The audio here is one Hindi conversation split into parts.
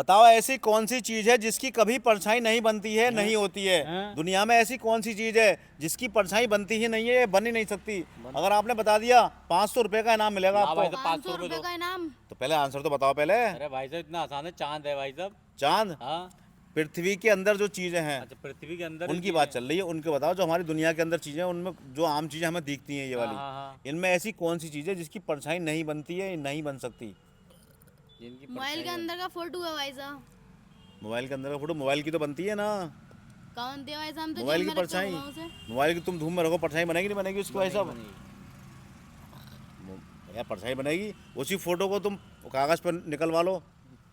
बताओ ऐसी कौन सी चीज है जिसकी कभी परछाई नहीं बनती है, नहीं होती है। हैं? दुनिया में ऐसी कौन सी चीज है जिसकी परछाई बनती ही नहीं है, बन ही नहीं सकती। अगर आपने बता दिया 500 रुपए का इनाम मिलेगा ला भाई आपको। साहब 500 500 रुपए रुपए दो। का इनाम। तो पहले आंसर तो बताओ पहले। अरे भाई साहब इतना आसान है, चांद है भाई साहब। चांद? हाँ। पृथ्वी के अंदर जो चीजें हैं अच्छा पृथ्वी के अंदर उनकी बात चल रही है, उनके बताओ। जो हमारी दुनिया के अंदर चीजें हैं उनमें जो आम चीजें हमें दिखती हैं ये हाँ, वाली, हाँ, हाँ। इनमें ऐसी कौन सी चीज है जिसकी परछाई नहीं बनती है, नहीं बन सकती। जिनकी मोबाइल के परछाई अंदर का फोटो है भाई साहब। मोबाइल के अंदर का फोटो? मोबाइल की तो बनती है ना। कौन दिया भाई साहब? हम तो मोबाइल जेब की में रखे परछाई, हुए हैं उसे। मोबाइल की तुम धूम में रखो, परछाई बनेगी नहीं बनेगी उसकी भाई साहब? बनेगी। यार परछाई बनेगी। उसी फोटो को तुम कागज़ पर निकलवा लो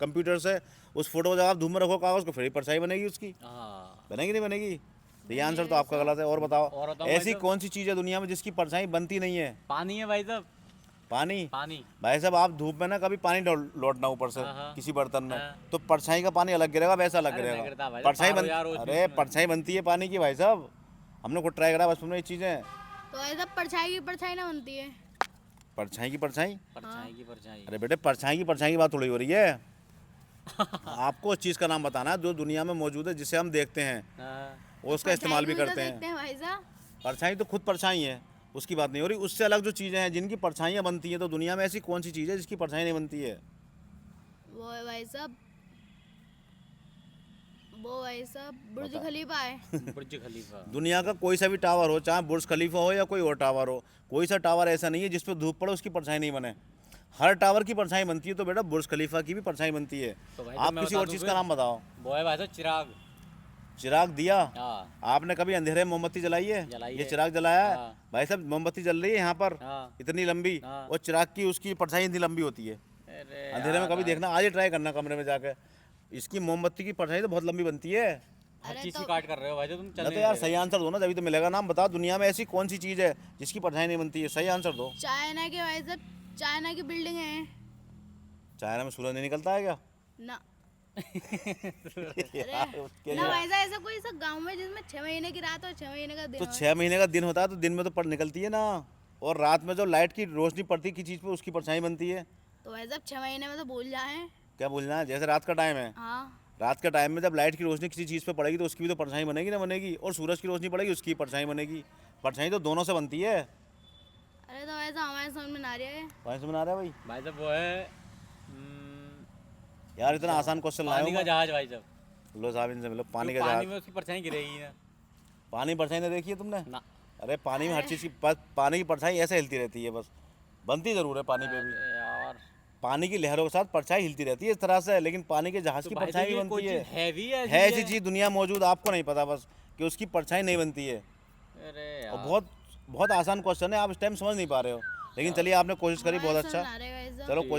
कंप्यूटर से, उस फोटो को जब आप धूम में रखो कागज़ को, फिर ही परछाई बनेगी उसकी। हाँ। बनेगी नहीं बनेगी? तो ये आंसर तो आपका गलत है। और और बताओ बताओ भाई ऐसी साहब। कौन सी चीज़ है दुनिया में जिसकी परछाई बनती नहीं है? पानी है भाई साहब। पानी? पानी। भाई साहब आप धूप में ना कभी पानी लौटना ऊपर से हाँ, हाँ। किसी बर्तन में, हाँ। तो परछाई का पानी अलग गिरेगा, वैसा अलग अरे नहीं गिरेगा। गिरता भाई साहब, परछाई पारो बन यार रोज अरे उसमें। परछाई बनती है पानी की भाई साहब। हमने खुद ट्राई करा बचपन में ये चीज़ें। तो भाई साहब परछाई की परछाई ना बनती है। परछाई की परछाई? परछाई की परछाई। अरे बेटे परछाई की बात थोड़ी हो रही है। आपको उस चीज़ का नाम बताना है जो दुनिया में मौजूद है, जिसे हम देखते हैं हाँ। और उसका इस्तेमाल भी परछाई तो करते देखते हैं। हैं भाई साहब। परछाई तो खुद परछाई है, उसकी बात नहीं हो रही। उससे अलग जो चीज़ें हैं जिनकी परछाइयाँ बनती हैं, तो दुनिया में ऐसी कौन सी चीज़ है जिसकी परछाई नहीं बनती है? वो है भाई साहब, वो भाई साहब बुर्ज बता। खलीफा है। बुर्ज खलीफा। दुनिया का कोई सा भी टावर हो, चाहे बुर्ज खलीफा हो या कोई और टावर हो, कोई सा टावर ऐसा नहीं है जिस पर धूप पड़े उसकी परछाई नहीं बने। हर टावर की परछाई बनती है, तो बेटा बुर्ज खलीफा की भी परछाई बनती है। तो भाई आप मैं किसी बता और दूं चीज़ फिर? का नाम बताओ। वो है भाई साहब चिराग। चिराग दिया? हाँ। आपने कभी अंधेरे में मोमबत्ती जलाई है? जलाई ये है। चिराग जलाया है? हाँ। भाई साहब मोमबत्ती जल रही है यहाँ पर हाँ। इतनी लंबी, हाँ। और चिराग की उसकी परछाई इतनी लंबी होती है। अरे अंधेरे में यार, कभी देखना, आज ही ट्राई करना कमरे में जाकर। इसकी मोमबत्ती की परछाई तो बहुत लंबी बनती है। हर अरे चीज तो की काट कर रहे हो भाई साहब तुम। ना चलने तो यार नहीं सही आंसर दो ना, तभी तो मिलेगा नाम। बताओ दुनिया में ऐसी कौन सी चीज़ है जिसकी परछाई नहीं बनती है? सही आंसर दो। चाइना के भाई साहब, चाइना की बिल्डिंग है चाइना में सूरज नहीं निकलता है क्या? ना। यार, उसके ना लिए भाई साहब ऐसा कोई सा गांव में जिसमें 6 महीने की रात और 6 महीने का दिन तो हो। 6 महीने का दिन होता है, तो दिन में तो पर निकलती है ना, और रात में जो लाइट की रोशनी पड़ती है किसी चीज़ पे उसकी परछाई बनती है। तो भाई साहब 6 महीने में तो भूल जाए। क्या बोलना है? जैसे रात का टाइम है, हाँ। रात के टाइम में जब लाइट की रोशनी किसी चीज़ पे पड़ेगी तो उसकी भी तो परछाई बनेगी ना बनेगी, और सूरज की रोशनी पड़ेगी उसकी परछाई बनेगी। परछाई तो दोनों से बनती है। अरे तो वैसा हमारे समझ में ना आ रही है। कौन समझ आ रहा है भाई? भाई साहब वो है यार इतना आसान क्वेश्चन पानी का लाया जहाज भाई साहब। लो साहब इनसे मिलो। पानी का पानी जहाज? में उसकी परछाई गिरेगी ना। पानी परछाई नहीं देखी है तुमने? ना। अरे पानी में हर चीज़ की पानी की परछाई ऐसे हिलती रहती है, बस बनती ज़रूर है पानी पे भी। अरे यार। पानी की लहरों के साथ परछाई हिलती रहती है इस तरह से, लेकिन पानी के जहाज तो की भाई परछाई साहब भी ये कोई बनती है। चीज हैवी है है ऐसी चीज़ दुनिया मौजूद, आपको नहीं पता बस, कि उसकी परछाई नहीं बनती है। अरे और यार। बहुत बहुत आसान क्वेश्चन है, आप इस टाइम समझ नहीं पा रहे हो, लेकिन चलिए आपने कोशिश करी, बहुत हमारे समझ अच्छा। में आ रहा है भाई साहब। चलो